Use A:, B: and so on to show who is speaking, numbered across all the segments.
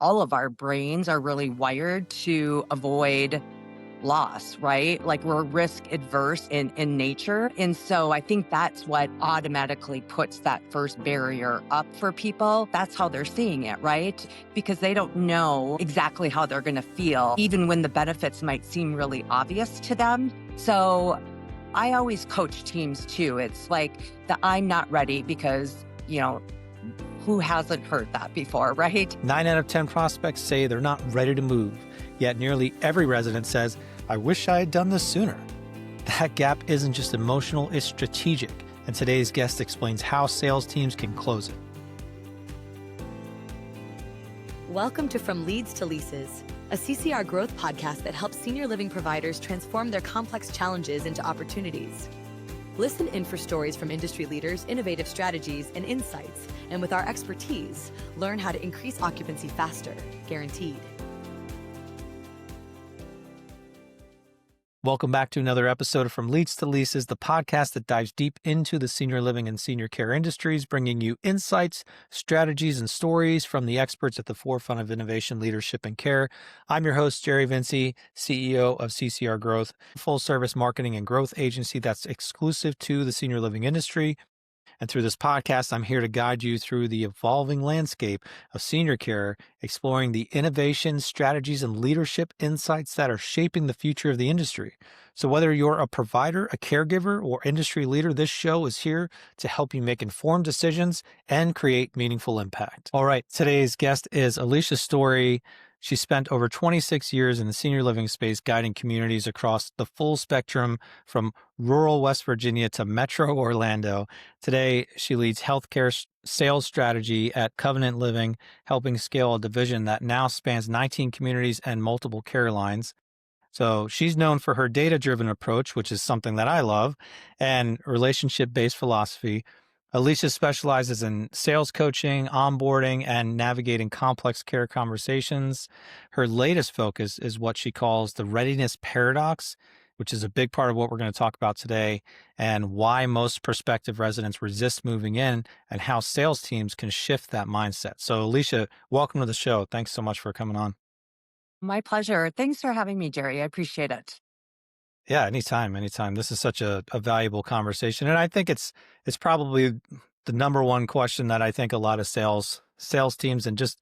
A: all of our brains are really wired to avoid loss, right? Like we're risk adverse in nature. And so I think that's what automatically puts that first barrier up for people. That's how they're seeing it, right? Because they don't know exactly how they're going to feel, even when the benefits might seem really obvious to them. So I always coach teams too. It's like the I'm not ready because, who hasn't heard that before, right?
B: 9 out of 10 prospects say they're not ready to move, yet nearly every resident says, I wish I had done this sooner. That gap isn't just emotional, it's strategic, and today's guest explains how sales teams can close it.
C: Welcome to From Leads to Leases, a CCR growth podcast that helps senior living providers transform their complex challenges into opportunities. Listen in for stories from industry leaders, innovative strategies, and insights. And with our expertise, learn how to increase occupancy faster, guaranteed.
B: Welcome back to another episode of From Leads to Leases, the podcast that dives deep into the senior living and senior care industries, bringing you insights, strategies, and stories from the experts at the forefront of innovation, leadership, and care. I'm your host, Jerry Vinci, CEO of CCR Growth, full-service marketing and growth agency that's exclusive to the senior living industry. And through this podcast, I'm here to guide you through the evolving landscape of senior care, exploring the innovation, strategies, and leadership insights that are shaping the future of the industry. So whether you're a provider, a caregiver, or industry leader, this show is here to help you make informed decisions and create meaningful impact. All right, today's guest is Alicia Story. She spent over 26 years in the senior living space, guiding communities across the full spectrum from rural West Virginia to metro Orlando. Today, she leads healthcare sales strategy at Covenant Living, helping scale a division that now spans 19 communities and multiple care lines. So she's known for her data-driven approach, which is something that I love, and relationship-based philosophy. Alicia specializes in sales coaching, onboarding, and navigating complex care conversations. Her latest focus is what she calls the readiness paradox, which is a big part of what we're going to talk about today, and why most prospective residents resist moving in and how sales teams can shift that mindset. So Alicia, welcome to the show. Thanks so much for coming on.
A: My pleasure. Thanks for having me, Jerry. I appreciate it.
B: Yeah, anytime. This is such a valuable conversation. And I think it's probably the number one question that I think a lot of sales teams and just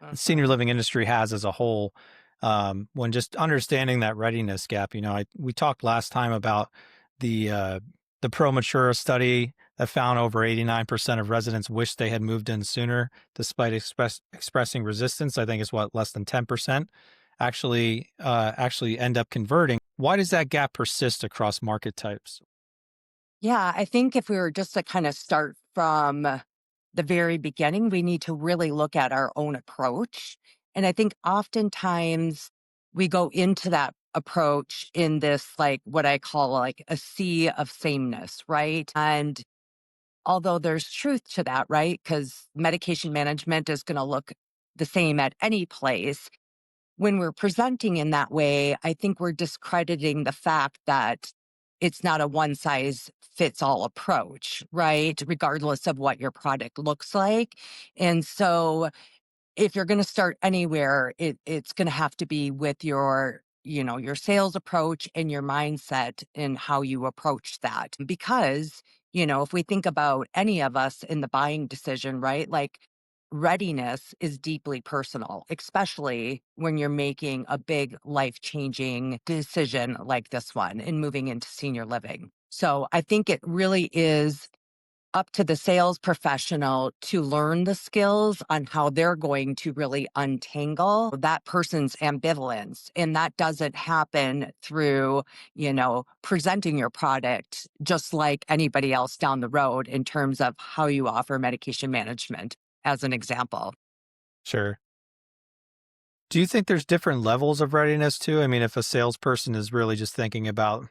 B: the senior living industry has as a whole, when just understanding that readiness gap. We talked last time about the ProMatura study that found over 89% of residents wish they had moved in sooner, despite expressing resistance. I think it's less than 10% actually end up converting. Why does that gap persist across market types?
A: Yeah, I think if we were just to kind of start from the very beginning, we need to really look at our own approach. And I think oftentimes we go into that approach in this, like what I call like a sea of sameness, right? And although there's truth to that, right? Because medication management is going to look the same at any place. When we're presenting in that way, I think we're discrediting the fact that it's not a one size fits all approach, right? Regardless of what your product looks like. And so if you're going to start anywhere, it's going to have to be with your sales approach and your mindset and how you approach that. Because, if we think about any of us in the buying decision, right? Like readiness is deeply personal, especially when you're making a big life-changing decision like this one and moving into senior living. So I think it really is up to the sales professional to learn the skills on how they're going to really untangle that person's ambivalence. And that doesn't happen through, presenting your product just like anybody else down the road in terms of how you offer medication management, as an example.
B: Sure. Do you think there's different levels of readiness too? I mean, if a salesperson is really just thinking about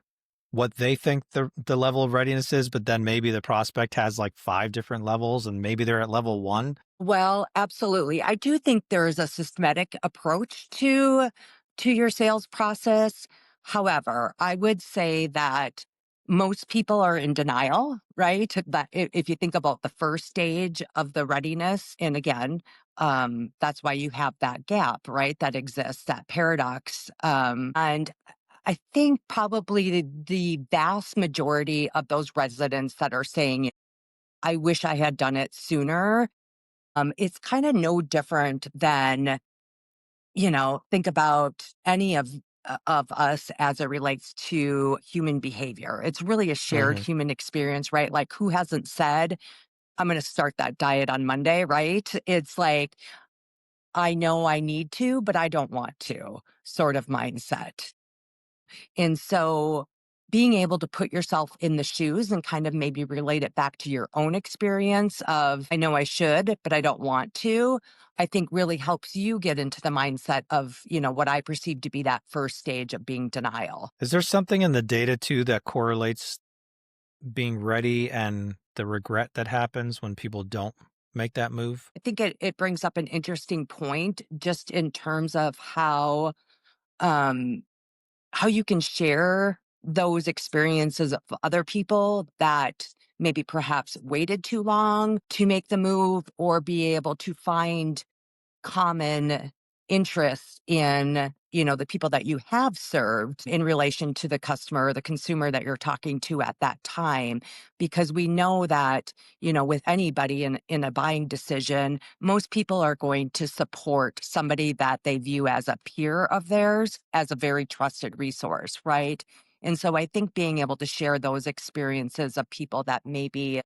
B: what they think the level of readiness is, but then maybe the prospect has like 5 different levels and maybe they're at level 1?
A: Well, absolutely. I do think there is a systematic approach to your sales process. However, I would say that most people are in denial, right? That if you think about the first stage of the readiness, and again, That's why you have that gap, right? That exists, that paradox. And I think probably the vast majority of those residents that are saying, I wish I had done it sooner, it's kind of no different than, think about any of us as it relates to human behavior. It's really a shared
B: Hmm.
A: human experience, right? Like, who hasn't said, I'm going to start that diet on Monday, right? It's like, I know I need to, but I don't want to sort of mindset. And so being able to put yourself in the shoes and kind of maybe relate it back to your own experience of, I know I should, but I don't want to, I think really helps you get into the mindset of, what I perceive to be that first stage of being denial.
B: Is there something in the data too that correlates being ready and the regret that happens when people don't make that move?
A: I think it brings up an interesting point just in terms of um, how you can share those experiences of other people that maybe perhaps waited too long to make the move or be able to find common interests in the people that you have served in relation to the customer or the consumer that you're talking to at that time, because we know that with anybody in a buying decision, most people are going to support somebody that they view as a peer of theirs as a very trusted resource, right? And so I think being able to share those experiences of people that maybe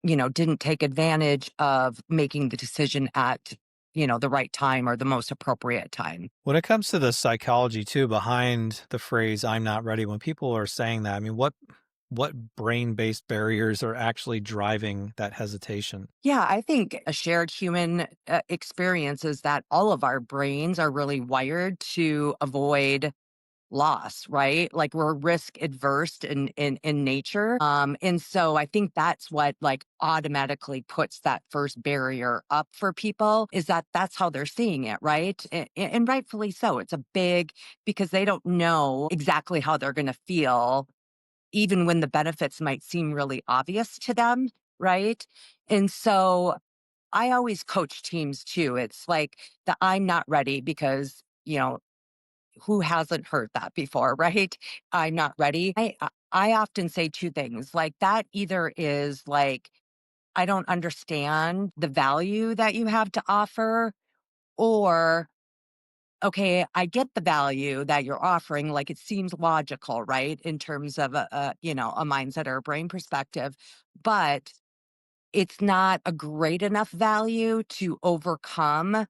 A: didn't take advantage of making the decision at, the right time or the most appropriate time.
B: When it comes to the psychology too behind the phrase "I'm not ready," when people are saying that, I mean, what brain-based barriers are actually driving that hesitation?
A: Yeah, I think a shared human experience is that all of our brains are really wired to avoid loss, right? Like we're risk adverse in nature. And so I think that's what like automatically puts that first barrier up for people is that that's how they're seeing it, right? And rightfully so. It's a big because they don't know exactly how they're going to feel, even when the benefits might seem really obvious to them, right? And so I always coach teams too. It's like the I'm not ready because, who hasn't heard that before, right? I'm not ready. I often say two things like that either is like, I don't understand the value that you have to offer, or, okay, I get the value that you're offering. Like it seems logical, right? In terms of a mindset or a brain perspective, but it's not a great enough value to overcome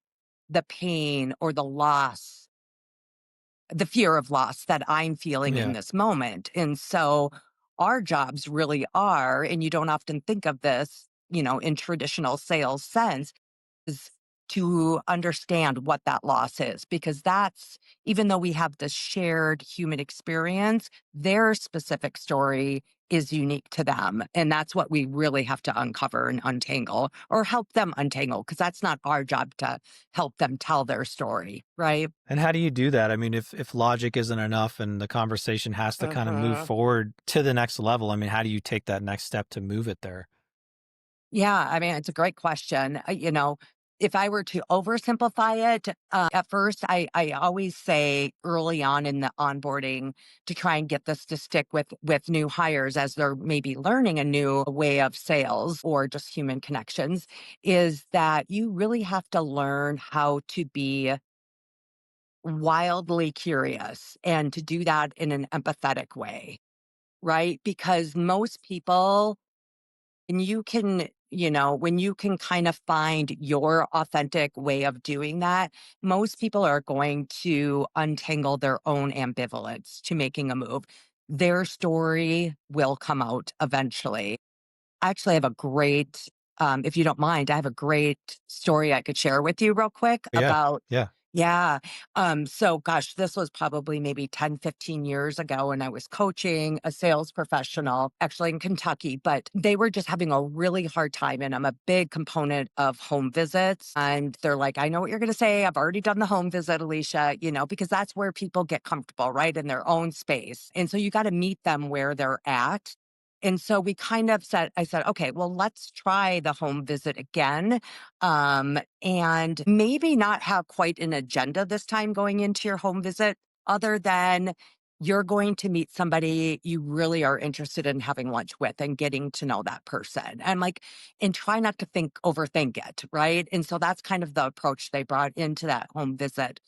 A: the pain or the fear of loss that I'm feeling in
B: Yeah.
A: this moment. And so our jobs really are, and you don't often think of this, in traditional sales sense, is to understand what that loss is, because that's, even though we have this shared human experience, their specific story is unique to them. And that's what we really have to uncover and untangle or help them untangle, because that's not our job to help them tell their story, right?
B: And how do you do that? I mean, if logic isn't enough and the conversation has to kind of move
A: Mhm.
B: forward to the next level, I mean, how do you take that next step to move it there?
A: Yeah, I mean, it's a great question. If I were to oversimplify it, at first, I always say early on in the onboarding to try and get this to stick with new hires as they're maybe learning a new way of sales or just human connections, is that you really have to learn how to be wildly curious and to do that in an empathetic way, right? Because most people and when you can kind of find your authentic way of doing that, most people are going to untangle their own ambivalence to making a move. Their story will come out eventually. I actually have a great, if you don't mind, I have a great story I could share with you real quick
B: Yeah.
A: about
B: Yeah.
A: yeah. So gosh, this was probably maybe 10, 15 years ago, and I was coaching a sales professional actually in Kentucky, but they were just having a really hard time. And I'm a big component of home visits. And they're like, I know what you're going to say. I've already done the home visit, Alicia, because that's where people get comfortable, right? In their own space. And so you got to meet them where they're at. And so we kind of said, I said, okay, well, let's try the home visit again. And maybe not have quite an agenda this time going into your home visit, other than you're going to meet somebody you really are interested in having lunch with and getting to know that person. And like, and try not to overthink it. Right. And so that's kind of the approach they brought into that home visit.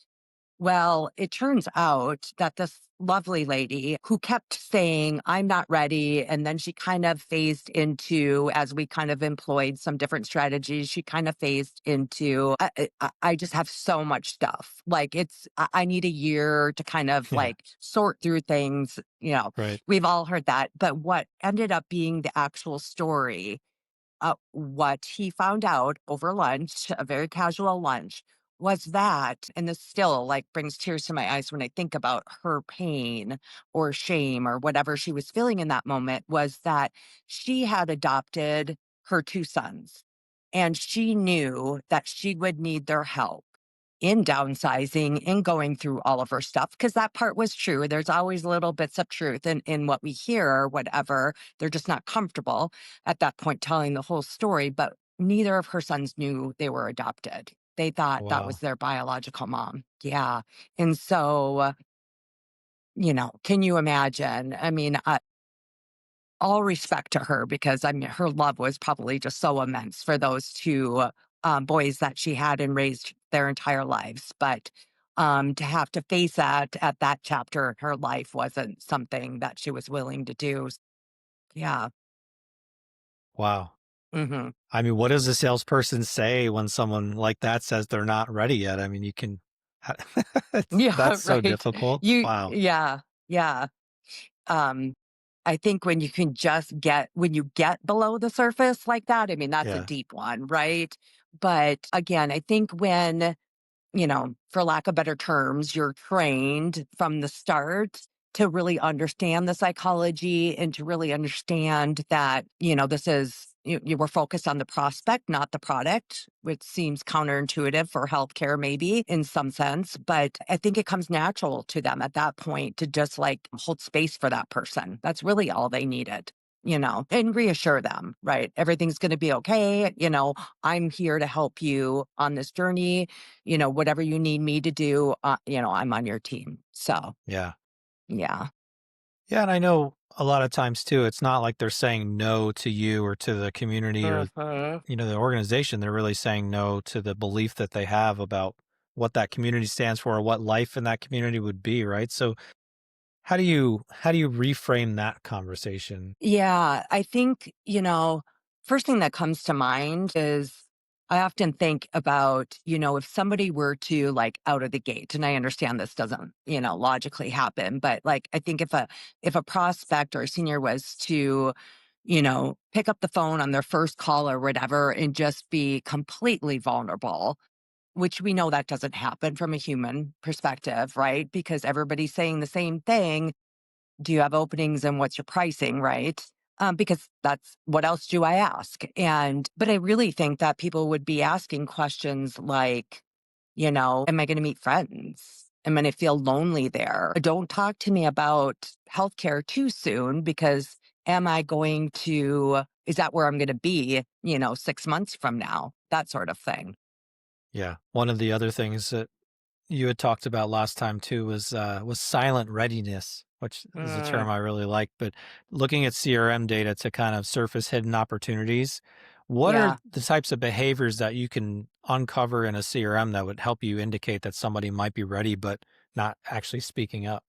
A: Well, it turns out that this lovely lady who kept saying, I'm not ready. And then she kind of phased into, as we kind of employed some different strategies, she kind of phased into, I just have so much stuff. Like I need a year to kind of
B: Yeah.
A: like sort through things.
B: Right.
A: We've all heard that. But what ended up being the actual story, what he found out over lunch, a very casual lunch, was that, and this still like brings tears to my eyes when I think about her pain or shame or whatever she was feeling in that moment, was that she had adopted her two sons and she knew that she would need their help in downsizing, in going through all of her stuff, because that part was true. There's always little bits of truth in what we hear or whatever. They're just not comfortable at that point telling the whole story. But neither of her sons knew they were adopted. They thought that was
B: Wow.
A: their biological mom. Yeah. And so, can you imagine? I mean, all respect to her, because I mean, her love was probably just so immense for those two boys that she had and raised their entire lives. But to have to face that at that chapter in her life wasn't something that she was willing to do. Yeah.
B: Wow.
A: Hmm.
B: I mean, what does a salesperson say when someone like that says they're not ready yet? I mean, you can,
A: Yeah.
B: that's so
A: Right.
B: difficult. Wow.
A: Yeah. Yeah. Um, I think when you can when you get below the surface like that, I mean, that's a
B: Yeah.
A: deep one, right? But again, I think when, for lack of better terms, you're trained from the start to really understand the psychology and to really understand that, you were focused on the prospect, not the product, which seems counterintuitive for healthcare, maybe in some sense. But I think it comes natural to them at that point to just like hold space for that person. That's really all they needed. And reassure them, right? Everything's going to be okay. I'm here to help you on this journey. Whatever you need me to do, I'm on your team. So,
B: Yeah.
A: yeah.
B: Yeah. And I know a lot of times too, it's not like they're saying no to you or to the community or,
A: Mhm.
B: the organization. They're really saying no to the belief that they have about what that community stands for or what life in that community would be. Right. So how do you reframe that conversation?
A: Yeah, I think, first thing that comes to mind is I often think about, if somebody were to like out of the gate, and I understand this doesn't, logically happen, but like I think if a prospect or a senior was to, pick up the phone on their first call or whatever and just be completely vulnerable, which we know that doesn't happen from a human perspective, right? Because everybody's saying the same thing. Do you have openings and what's your pricing, right? Because that's what else do I ask? But I really think that people would be asking questions like, am I going to meet friends? Am I going to feel lonely there? Don't talk to me about healthcare too soon, because is that where I'm going to be, 6 months from now? That sort of thing.
B: Yeah. One of the other things that you had talked about last time too was silent readiness, which is a term
A: Mm,
B: I really like. But looking at CRM data to kind of surface hidden opportunities, what are
A: yeah.
B: the types of behaviors that you can uncover in a CRM that would help you indicate that somebody might be ready but not actually speaking up?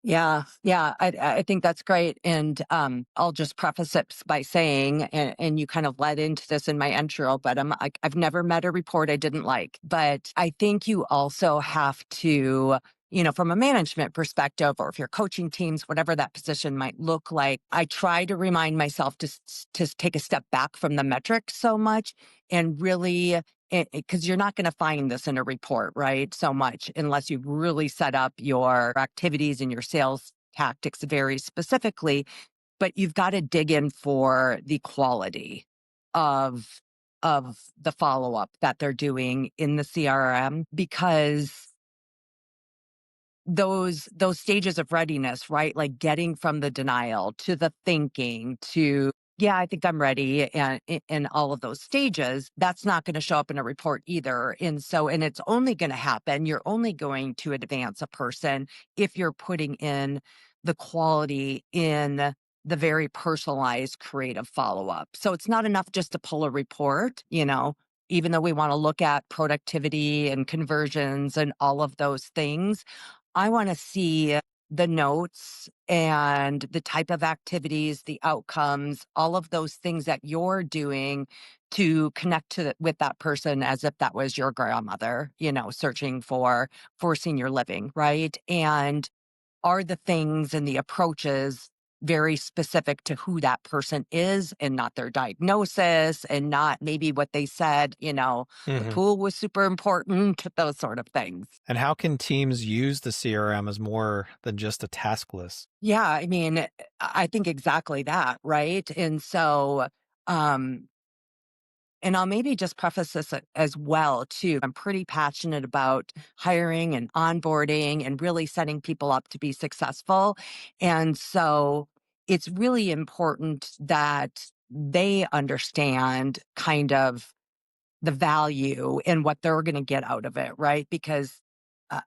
A: Yeah, yeah, I think that's great, and I'll just preface it by saying, and you kind of led into this in my intro, but I've never met a report I didn't like. But I think you also have to, from a management perspective, or if you're coaching teams, whatever that position might look like, I try to remind myself to take a step back from the metrics so much and really, because you're not going to find this in a report, right? So much unless you really set up your activities and your sales tactics very specifically. But you've got to dig in for the quality of the follow up that they're doing in the CRM, because those stages of readiness, right? Like getting from the denial to the thinking to, yeah, I think I'm ready, and in all of those stages, that's not going to show up in a report either. And it's only going to happen. You're only going to advance a person if you're putting in the quality in the very personalized creative follow up. So it's not enough just to pull a report, even though we want to look at productivity and conversions and all of those things. I want to see the notes and the type of activities, the outcomes, all of those things that you're doing to connect with that person as if that was your grandmother, searching for senior living, right? And are the things and the approaches very specific to who that person is and not their diagnosis and not maybe what they said, the
B: Hmm.
A: pool was super important, those sort of things.
B: And how can teams use the CRM as more than just a task list?
A: Yeah, I mean, I think exactly that, right? Um, and I'll maybe just preface this as well too. I'm pretty passionate about hiring and onboarding and really setting people up to be successful. And so it's really important that they understand kind of the value and what they're going to get out of it, right? Because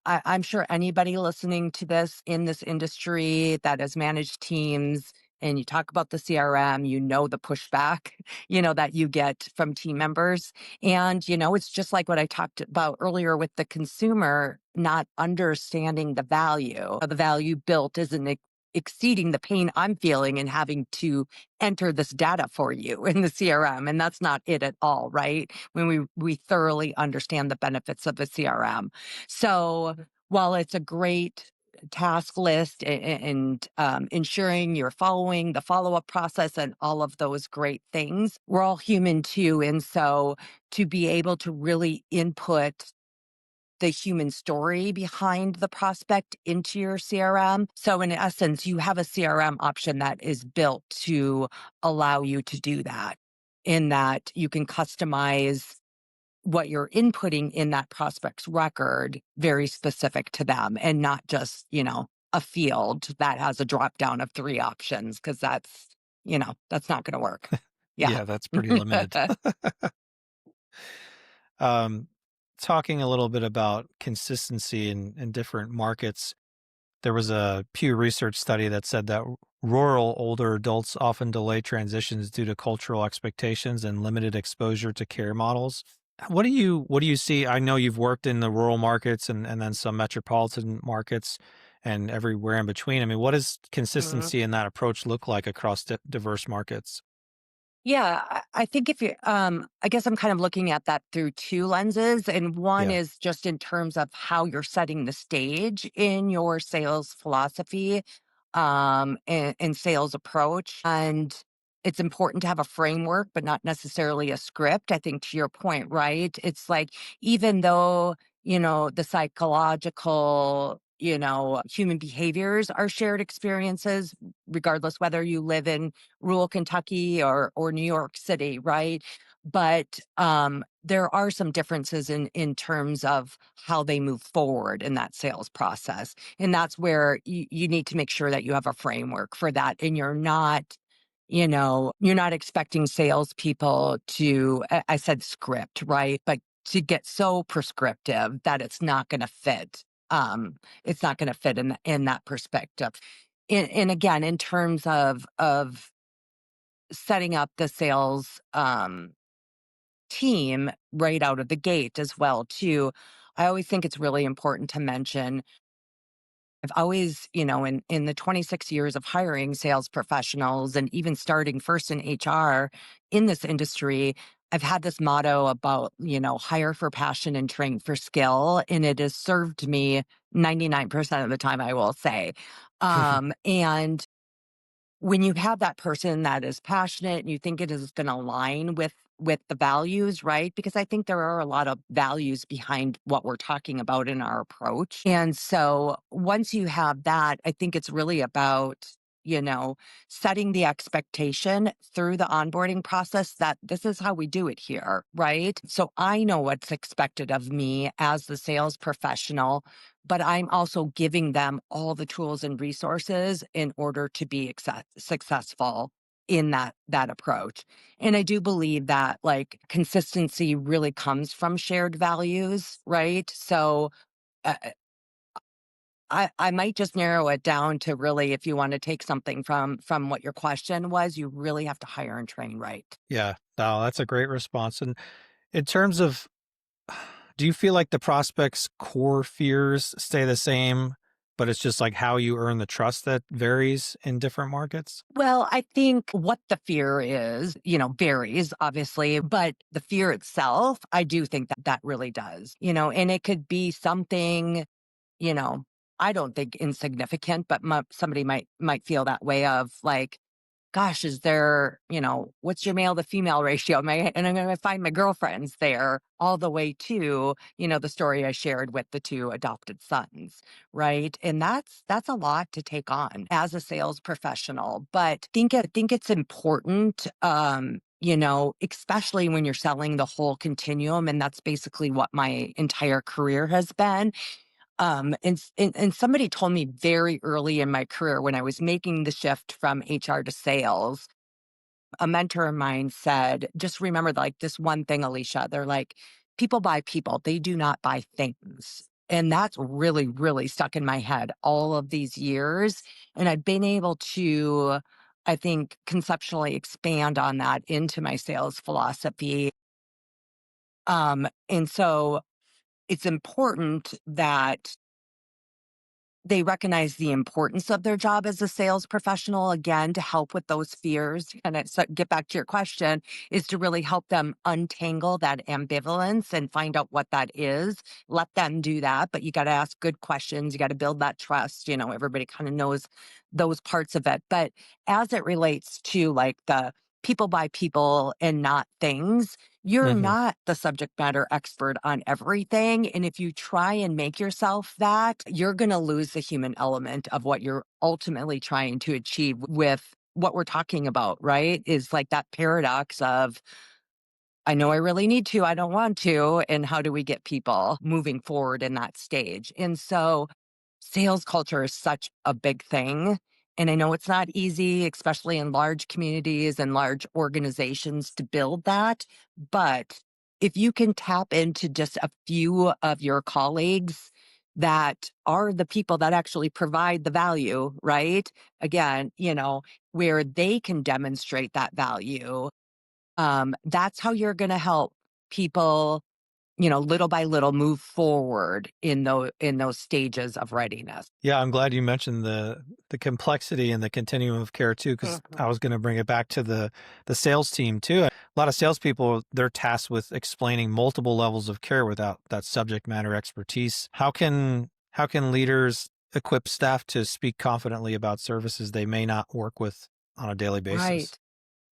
A: I'm sure anybody listening to this in this industry that has managed teams and you talk about the CRM, the pushback, that you get from team members. And, it's just like what I talked about earlier with the consumer not understanding the value. The value built isn't exceeding the pain I'm feeling in having to enter this data for you in the CRM. And that's not it at all, right? When we thoroughly understand the benefits of the CRM. So while it's a great task list and ensuring you're following the follow-up process and all of those great things, we're all human too. And so to be able to really input the human story behind the prospect into your CRM. So in essence, you have a CRM option that is built to allow you to do that, in that you can customize what you're inputting in that prospect's record very specific to them and not just, a field that has a drop down of 3 options, because that's not going to work. Yeah.
B: Yeah, that's pretty limited. um, Talking a little bit about consistency in different markets, there was a Pew Research study that said that rural older adults often delay transitions due to cultural expectations and limited exposure to care models. What do you see? I know you've worked in the rural markets and then some metropolitan markets and everywhere in between. I mean, what does consistency in that approach look like across diverse markets?
A: Yeah, I think if you, I guess I'm kind of looking at that through 2 lenses. And one
B: Yeah.
A: is just in terms of how you're setting the stage in your sales philosophy, and sales approach. And it's important to have a framework, but not necessarily a script. I think to your point, right? It's like, even though, the psychological, human behaviors are shared experiences, regardless whether you live in rural Kentucky or New York City, right? But there are some differences in terms of how they move forward in that sales process, and that's where you need to make sure that you have a framework for that, and you're not expecting salespeople to. I said script, right? But to get so prescriptive that it's not going to fit. It's not going to fit in that perspective. And again, in terms of setting up the sales team right out of the gate as well too, I always think it's really important to mention. I've always, in the 26 years of hiring sales professionals and even starting first in HR in this industry, I've had this motto about, hire for passion and train for skill. And it has served me 99% of the time, I will say. And when you have that person that is passionate and you think it is going to align with the values, right? Because I think there are a lot of values behind what we're talking about in our approach. And so once you have that, I think it's really about you know, setting the expectation through the onboarding process that this is how we do it here, right? So I know what's expected of me as the sales professional, but I'm also giving them all the tools and resources in order to be successful in that approach. And I do believe that like consistency really comes from shared values, right? So uh, I might just narrow it down to really, if you want to take something from what your question was, you really have to hire and train right.
B: Yeah. No, that's a great response. And in terms of, do you feel like the prospect's core fears stay the same, but it's just like how you earn the trust that varies in different markets?
A: Well, I think what the fear is, varies obviously, but the fear itself, I do think that that really does, and it could be something, you know, I don't think insignificant, but somebody might feel that way of like, gosh, is there, what's your male to female ratio? And I'm going to find my girlfriends there all the way to, the story I shared with the two adopted sons. Right. And that's a lot to take on as a sales professional. But I think it's important, especially when you're selling the whole continuum. And that's basically what my entire career has been. And somebody told me very early in my career when I was making the shift from HR to sales, a mentor of mine said, just remember like this one thing, Alicia. They're like, people buy people, they do not buy things. And that's really, really stuck in my head all of these years. And I've been able to, I think, conceptually expand on that into my sales philosophy. And so it's important that they recognize the importance of their job as a sales professional, again, to help with those fears. And get back to your question, is to really help them untangle that ambivalence and find out what that is. Let them do that, but you got to ask good questions. You got to build that trust. Everybody kind of knows those parts of it. But as it relates to like the people by people and not things, you're
B: Hmm.
A: not the subject matter expert on everything. And if you try and make yourself that, you're going to lose the human element of what you're ultimately trying to achieve with what we're talking about, right? Is like that paradox of, I know I really need to, I don't want to. And how do we get people moving forward in that stage? And so sales culture is such a big thing. And I know it's not easy, especially in large communities and large organizations to build that. But if you can tap into just a few of your colleagues that are the people that actually provide the value, right? Again, where they can demonstrate that value, that's how you're going to help people, little by little move forward in those stages of readiness.
B: Yeah, I'm glad you mentioned the complexity and the continuum of care too, because I
A: Mhm.
B: was going to bring it back to the sales team too. A lot of salespeople, they're tasked with explaining multiple levels of care without that subject matter expertise. How can leaders equip staff to speak confidently about services they may not work with on a daily basis?
A: Right.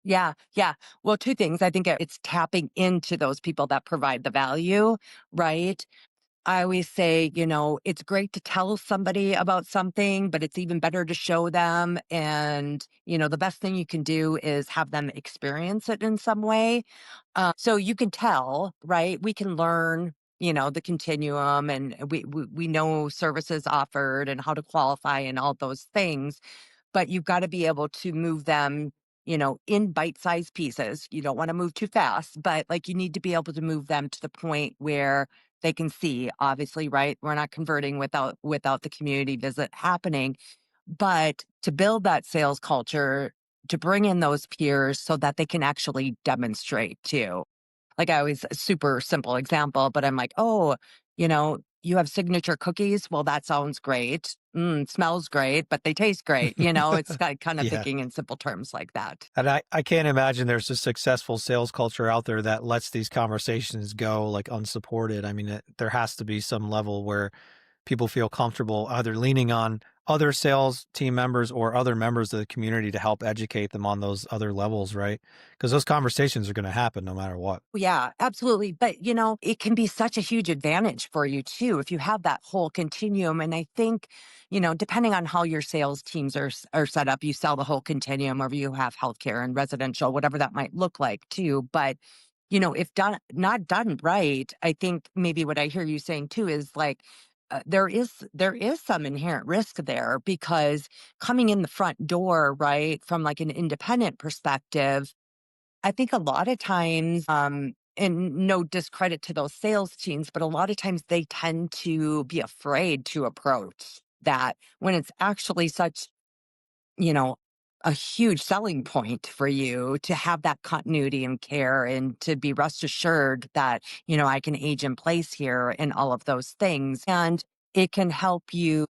A: Yeah. Yeah. Well, two things. I think it's tapping into those people that provide the value, right? I always say, it's great to tell somebody about something, but it's even better to show them. And, the best thing you can do is have them experience it in some way. So you can tell, right? We can learn, the continuum, and we know services offered and how to qualify and all those things, but you've got to be able to move them, in bite-sized pieces. You don't want to move too fast, but like you need to be able to move them to the point where they can see, obviously, right? We're not converting without the community visit happening, but to build that sales culture, to bring in those peers so that they can actually demonstrate too. Like I always, a super simple example, but I'm like, oh, you have signature cookies. Well, that sounds great. Smells great, but they taste great. It's kind of
B: Yeah.
A: thinking in simple terms like that.
B: And I can't imagine there's a successful sales culture out there that lets these conversations go like unsupported. I mean, there has to be some level where people feel comfortable either leaning on other sales team members or other members of the community to help educate them on those other levels, right? Because those conversations are going to happen no matter what.
A: Yeah, absolutely. But, it can be such a huge advantage for you too if you have that whole continuum. And I think, depending on how your sales teams are set up, you sell the whole continuum, or you have healthcare and residential, whatever that might look like too. But, if done not done right, I think maybe what I hear you saying too is like, there is some inherent risk there, because coming in the front door, right, from like an independent perspective, I think a lot of times, and no discredit to those sales teams, but a lot of times they tend to be afraid to approach that when it's actually such, you know, a huge selling point for you to have that continuity and care, and to be rest assured that, I can age in place here and all of those things. And it can help you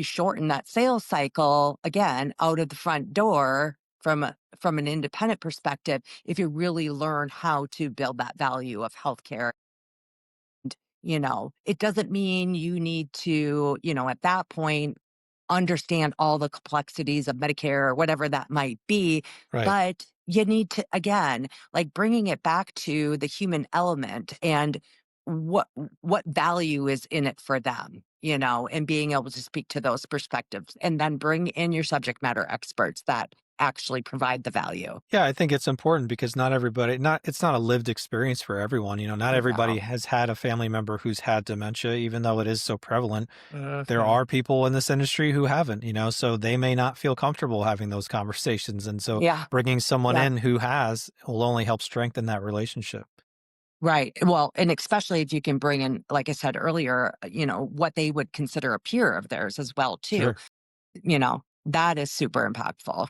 A: shorten that sales cycle again out of the front door from an independent perspective, if you really learn how to build that value of healthcare. It doesn't mean you need to, at that point, understand all the complexities of Medicare or whatever that might be.
B: Right.
A: But you need to, again, like bringing it back to the human element, and what what value is in it for them, and being able to speak to those perspectives, and then bring in your subject matter experts that actually provide the value.
B: Yeah, I think it's important because not everybody, not it's not a lived experience for everyone. Not everybody
A: No.
B: has had a family member who's had dementia, even though it is so prevalent. There
A: Mhm.
B: are people in this industry who haven't, so they may not feel comfortable having those conversations. And so
A: Yeah.
B: bringing someone
A: Yeah.
B: in who has will only help strengthen that relationship.
A: Right. Well, and especially if you can bring in, like I said earlier, what they would consider a peer of theirs as well, too.
B: Sure.
A: That is super impactful.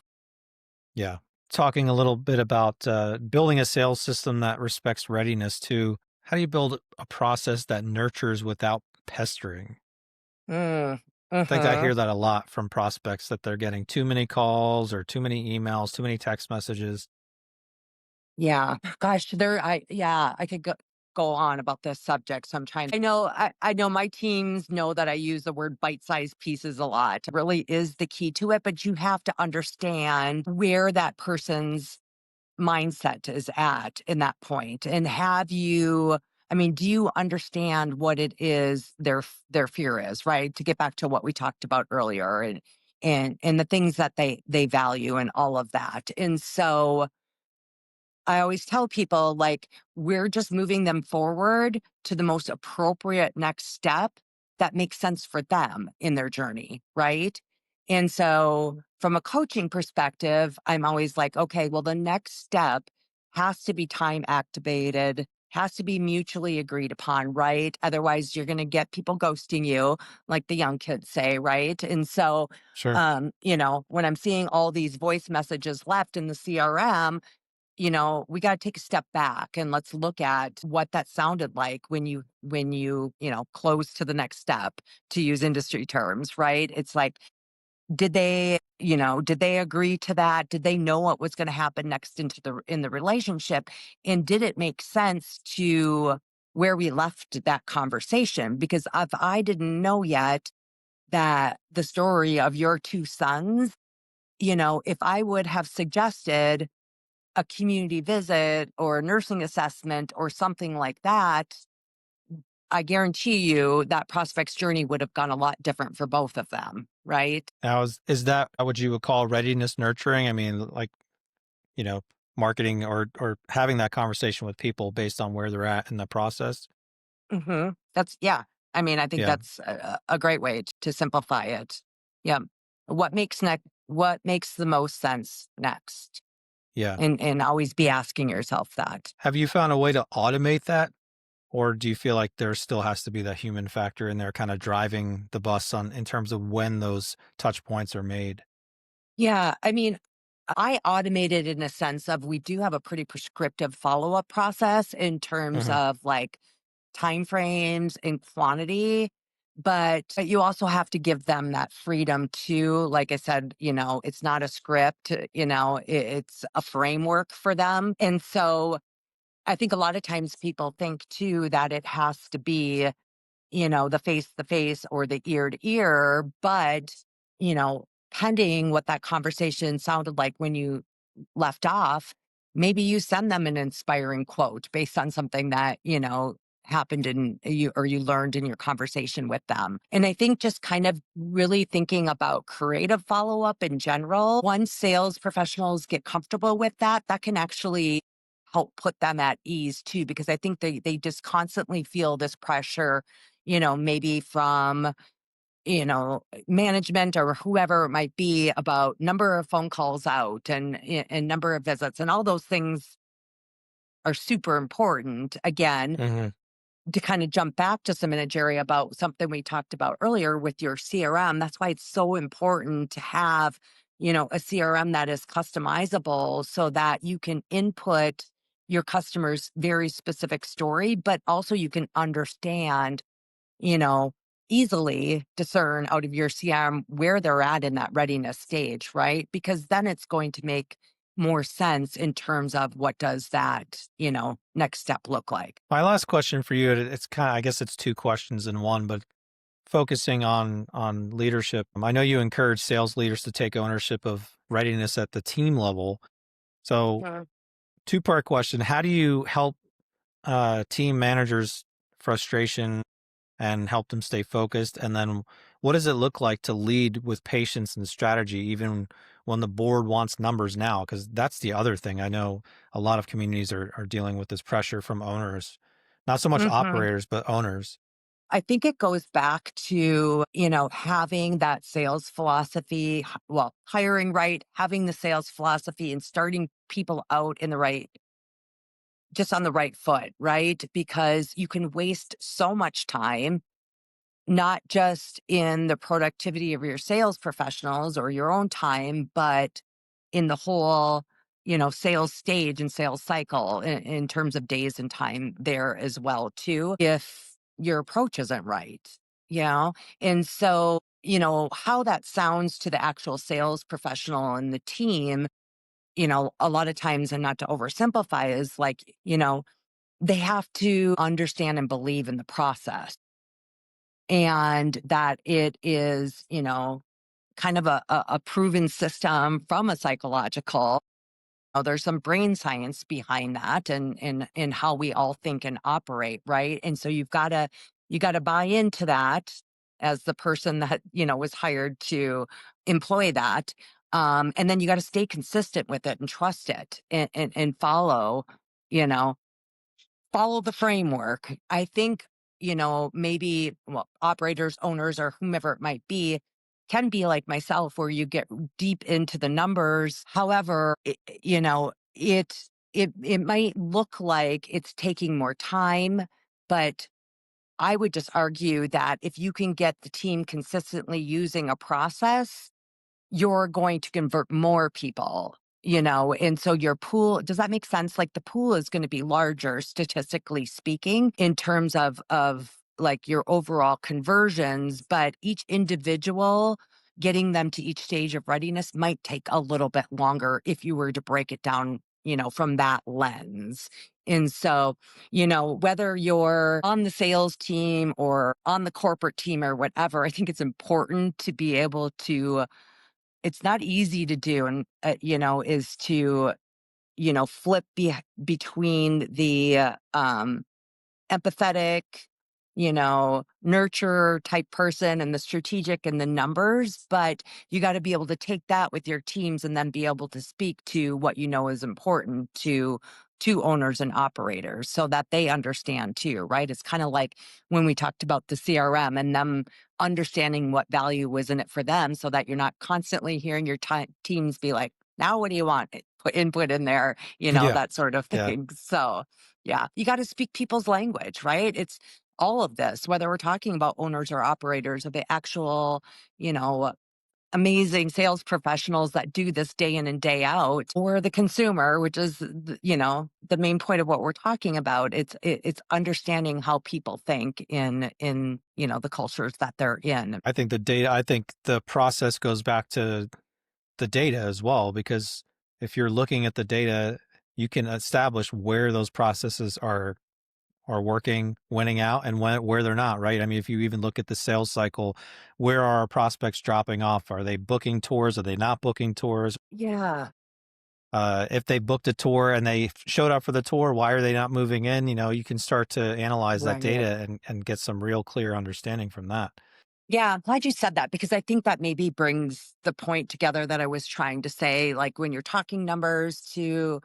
B: Yeah. Talking a little bit about building a sales system that respects readiness too. How do you build a process that nurtures without pestering?
A: Mm.
B: I think I
A: Hmm.
B: hear that a lot from prospects that they're getting too many calls or too many emails, too many text messages.
A: Yeah. Gosh, I could go on about this subject. So I'm trying. I know my teams know that I use the word bite-sized pieces a lot. It really is the key to it, but you have to understand where that person's mindset is at in that point. And do you understand what it is their fear is, right? To get back to what we talked about earlier, and the things that they value and all of that. And so I always tell people, like, we're just moving them forward to the most appropriate next step that makes sense for them in their journey, right? And so, from a coaching perspective, I'm always like, okay, well, the next step has to be time activated, has to be mutually agreed upon, right? Otherwise, you're going to get people ghosting you, like the young kids say, right? And so,
B: Sure.
A: when I'm seeing all these voice messages left in the CRM, we got to take a step back and let's look at what that sounded like when you close to the next step, to use industry terms, right? It's like, did they agree to that? Did they know what was going to happen next in the relationship? And did it make sense to where we left that conversation? Because if I didn't know yet that the story of your two sons, if I would have suggested a community visit or a nursing assessment or something like that, I guarantee you that prospect's journey would have gone a lot different for both of them, right?
B: Now, is that what you would call readiness nurturing? I mean, like, you know, marketing or having that conversation with people based on where they're at in the process?
A: That's, yeah. I think
B: Yeah.
A: that's a great way to simplify it. Yeah. What makes the most sense next?
B: Yeah.
A: And always be asking yourself that.
B: Have you found a way to automate that? Or do you feel like there still has to be the human factor in there kind of driving the bus on in terms of when those touch points are made?
A: Yeah. I automated in a sense of, we do have a pretty prescriptive follow-up process in terms
B: Mhm.
A: of like timeframes and quantity, but you also have to give them that freedom too. Like I said, it's not a script, it's a framework for them. And so I think a lot of times people think too that it has to be, the face to face or the ear to ear, but pending what that conversation sounded like when you left off, maybe you send them an inspiring quote based on something that, happened in you or you learned in your conversation with them. And I think just kind of really thinking about creative follow up in general, once sales professionals get comfortable with that, that can actually help put them at ease too, because I think they just constantly feel this pressure, maybe from management or whoever it might be about number of phone calls out and number of visits and all those things are super important. Again,
B: Hmm.
A: to kind of jump back just a minute, Jerry, about something we talked about earlier with your CRM. That's why it's so important to have, a CRM that is customizable so that you can input your customer's very specific story, but also you can understand, you know, easily discern out of your CRM where they're at in that readiness stage, right? Because then it's going to make more sense in terms of what does that, next step look like.
B: My last question for you, it's kind of, I guess it's two questions in one, but focusing on leadership. I know you encourage sales leaders to take ownership of readiness at the team level. So,
A: Mhm.
B: two-part question: how do you help team managers frustration and help them stay focused? And then, what does it look like to lead with patience and strategy, even when the board wants numbers now? Because that's the other thing. I know a lot of communities are dealing with this pressure from owners, not so much
A: Mhm.
B: operators, but owners.
A: I think it goes back to, having that sales philosophy, hiring right, having the sales philosophy and starting people out in the right, just on the right foot, right? Because you can waste so much time, not just in the productivity of your sales professionals or your own time, but in the whole, sales stage and sales cycle in terms of days and time there as well too, if your approach isn't right, you know? And so, how that sounds to the actual sales professional and the team, a lot of times, and not to oversimplify, is like, they have to understand and believe in the process and that it is, kind of a proven system from a psychological. There's some brain science behind that and how we all think and operate, right? And so you gotta buy into that as the person that, was hired to employ that. And then you got to stay consistent with it and trust it and follow, you know, follow the framework. I think, maybe, well, operators, owners, or whomever it might be, can be like myself, where you get deep into the numbers. However, it might look like it's taking more time, but I would just argue that if you can get the team consistently using a process, you're going to convert more people, and so your pool, does that make sense? Like, the pool is going to be larger statistically speaking in terms of like your overall conversions, but each individual, getting them to each stage of readiness might take a little bit longer if you were to break it down, from that lens. And so, whether you're on the sales team or on the corporate team or whatever, I think it's important to be able to, it's not easy to do, and is to, flip between the empathetic, nurture type person and the strategic and the numbers. But you got to be able to take that with your teams and then be able to speak to what is important to owners and operators so that they understand too, right? It's kind of like when we talked about the CRM and them understanding what value was in it for them, so that you're not constantly hearing your teams be like, now what do you want? Put input in there,
B: Yeah.
A: that sort of
B: Yeah.
A: thing. So yeah, you got to speak people's language, right? It's all of this, whether we're talking about owners or operators or the actual, you know, amazing sales professionals that do this day in and day out, or the consumer, which is, the main point of what we're talking about. It's understanding how people think in, the cultures that they're in.
B: I think the process goes back to the data as well, because if you're looking at the data, you can establish where those processes are are working, winning out, and where they're not, right? I mean, if you even look at the sales cycle, where are our prospects dropping off? Are they booking tours? Are they not booking tours?
A: Yeah.
B: If they booked a tour and they showed up for the tour, why are they not moving in? You can start to analyze that
A: Right.
B: data and get some real clear understanding from that.
A: Yeah, I'm glad you said that because I think that maybe brings the point together that I was trying to say. Like when you're talking numbers to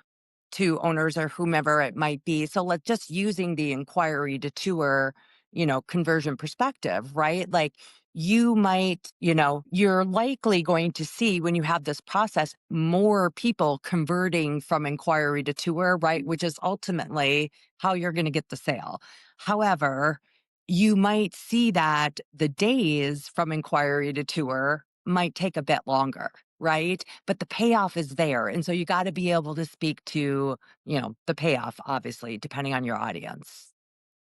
A: owners or whomever it might be. So let's just using the inquiry to tour, conversion perspective, right? Like you might, you're likely going to see when you have this process more people converting from inquiry to tour, right? Which is ultimately how you're going to get the sale. However, you might see that the days from inquiry to tour might take a bit longer, right? But the payoff is there. And so you got to be able to speak to, the payoff, obviously, depending on your audience.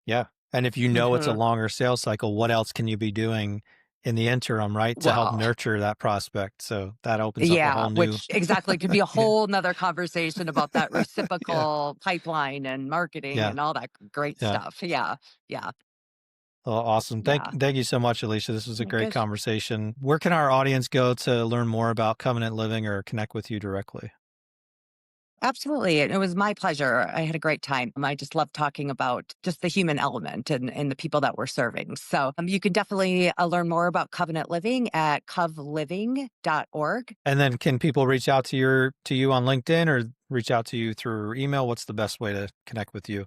B: Yeah. And if you know it's a
A: Hmm.
B: longer sales cycle, what else can you be doing in the interim, right, to help
A: Well,
B: nurture that prospect? So that opens up a
A: yeah,
B: whole new,
A: which exactly could be a
B: yeah,
A: whole nother conversation about that
B: yeah,
A: reciprocal pipeline and marketing
B: yeah,
A: and all that great
B: yeah.
A: stuff. Yeah. Yeah.
B: Well, awesome.
A: Yeah.
B: Thank you so much, Alicia. This was a great
A: Good.
B: conversation. Where can our audience go to learn more about covenant living or connect with you directly?
A: Absolutely. It was my pleasure. I had a great time. I just love talking about just the human element and the people that we're serving. So you can definitely learn more about Covenant Living at covliving.org.
B: And then can people reach out to you on LinkedIn or reach out to you through email? What's the best way to connect with you?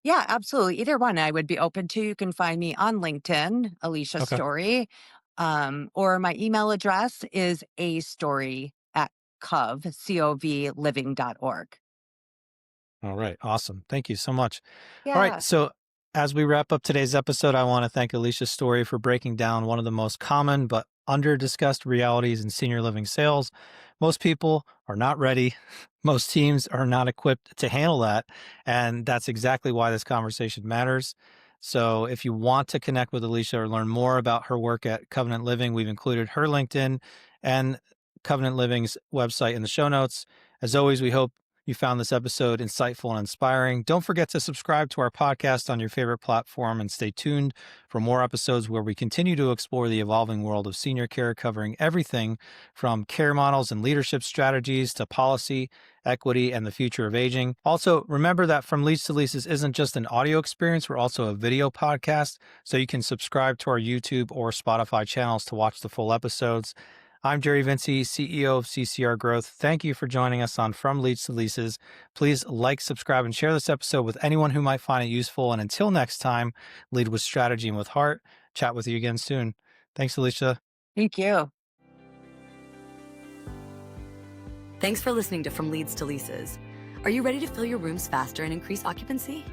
A: Yeah, absolutely. Either one I would be open to. You can find me on LinkedIn, Alicia
B: Okay.
A: Story, or my email address is astory at covliving.org.
B: All right. Awesome. Thank you so much. All right.
A: Yeah.
B: So, as we wrap up today's episode, I want to thank Alicia Story for breaking down one of the most common but under discussed realities in senior living sales. Most people are not ready. Most teams are not equipped to handle that. And that's exactly why this conversation matters. So, if you want to connect with Alicia or learn more about her work at Covenant Living, we've included her LinkedIn and Covenant Living's website in the show notes. As always, we hope you found this episode insightful and inspiring. Don't forget to subscribe to our podcast on your favorite platform and stay tuned for more episodes where we continue to explore the evolving world of senior care, covering everything from care models and leadership strategies to policy, equity, and the future of aging. Also, remember that From Leads to Leases isn't just an audio experience, we're also a video podcast, so you can subscribe to our YouTube or Spotify channels to watch the full episodes. I'm Jerry Vinci, CEO of CCR Growth. Thank you for joining us on From Leads to Leases. Please like, subscribe, and share this episode with anyone who might find it useful. And until next time, lead with strategy and with heart. Chat with you again soon. Thanks, Alicia.
A: Thank you.
C: Thanks for listening to From Leads to Leases. Are you ready to fill your rooms faster and increase occupancy?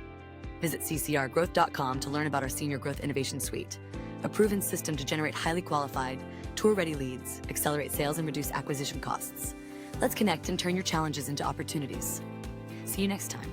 C: Visit ccrgrowth.com to learn about our Senior Growth Innovation Suite, a proven system to generate highly qualified, tour-ready leads, accelerate sales, and reduce acquisition costs. Let's connect and turn your challenges into opportunities. See you next time.